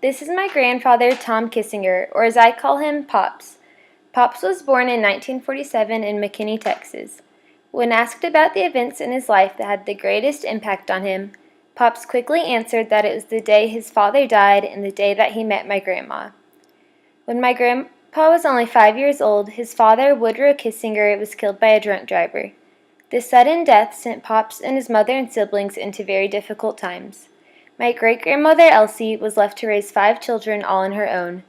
This is my grandfather, Tom Kissinger, or as I call him, Pops. Pops was born in 1947 in McKinney, Texas. When asked about the events in his life that had the greatest impact on him, Pops quickly answered that it was the day his father died and the day that he met my grandma. When my grandpa was only 5 years old, his father, Woodrow Kissinger, was killed by a drunk driver. This sudden death sent Pops and his mother and siblings into very difficult times. My great-grandmother Elsie was left to raise 5 children all on her own.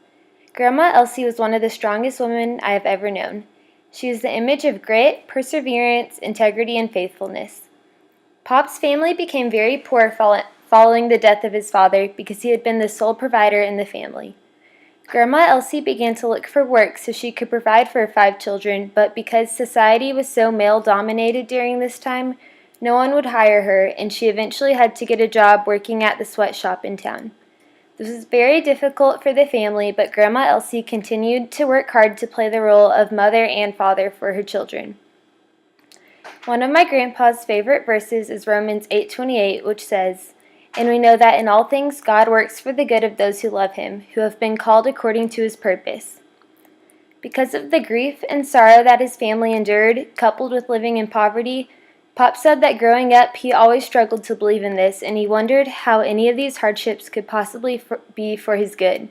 Grandma Elsie was one of the strongest women I have ever known. She is the image of grit, perseverance, integrity, and faithfulness. Pop's family became very poor following the death of his father because he had been the sole provider in the family. Grandma Elsie began to look for work so she could provide for her 5 children, but because society was so male-dominated during this time, no one would hire her, and she eventually had to get a job working at the sweatshop in town. This was very difficult for the family, but Grandma Elsie continued to work hard to play the role of mother and father for her children. One of my grandpa's favorite verses is Romans 8:28, which says, "And we know that in all things God works for the good of those who love him, who have been called according to his purpose." Because of the grief and sorrow that his family endured, coupled with living in poverty, Pop said that growing up he always struggled to believe in this, and he wondered how any of these hardships could possibly be for his good.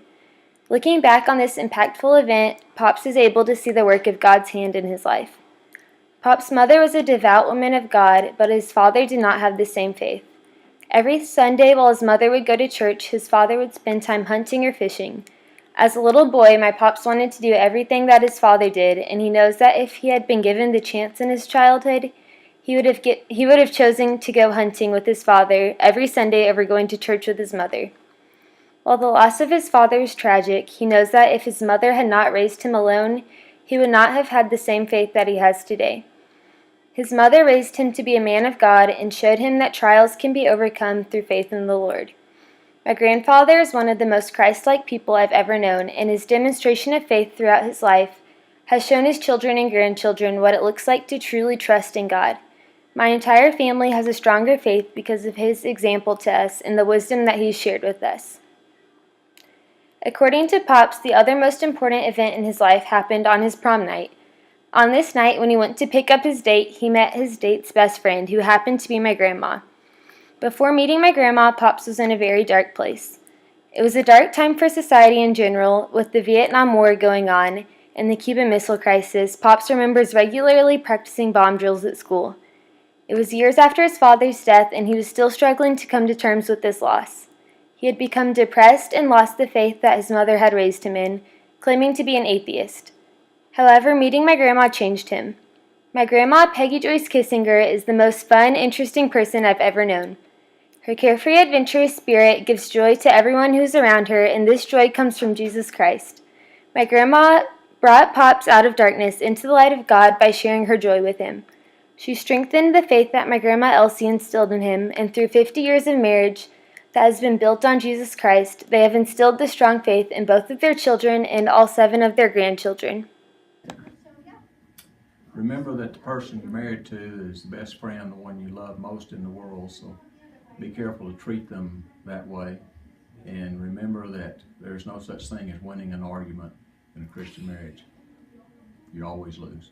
Looking back on this impactful event, Pops is able to see the work of God's hand in his life. Pop's mother was a devout woman of God, but his father did not have the same faith. Every Sunday while his mother would go to church, his father would spend time hunting or fishing. As a little boy, my Pops wanted to do everything that his father did, and he knows that if he had been given the chance in his childhood, he would have chosen to go hunting with his father every Sunday over going to church with his mother. While the loss of his father is tragic, he knows that if his mother had not raised him alone, he would not have had the same faith that he has today. His mother raised him to be a man of God and showed him that trials can be overcome through faith in the Lord. My grandfather is one of the most Christ-like people I've ever known, and his demonstration of faith throughout his life has shown his children and grandchildren what it looks like to truly trust in God. My entire family has a stronger faith because of his example to us and the wisdom that he shared with us. According to Pops, the other most important event in his life happened on his prom night. On this night, when he went to pick up his date, he met his date's best friend, who happened to be my grandma. Before meeting my grandma, Pops was in a very dark place. It was a dark time for society in general, with the Vietnam War going on and the Cuban Missile Crisis. Pops remembers regularly practicing bomb drills at school. It was years after his father's death, and he was still struggling to come to terms with this loss. He had become depressed and lost the faith that his mother had raised him in, claiming to be an atheist. However, meeting my grandma changed him. My grandma, Peggy Joyce Kissinger, is the most fun, interesting person I've ever known. Her carefree, adventurous spirit gives joy to everyone who's around her, and this joy comes from Jesus Christ. My grandma brought Pops out of darkness into the light of God by sharing her joy with him. She strengthened the faith that my grandma Elsie instilled in him, and through 50 years of marriage that has been built on Jesus Christ, they have instilled the strong faith in both of their children and all 7 of their grandchildren. Remember that the person you're married to is the best friend, the one you love most in the world, so be careful to treat them that way. And remember that there's no such thing as winning an argument in a Christian marriage. You always lose.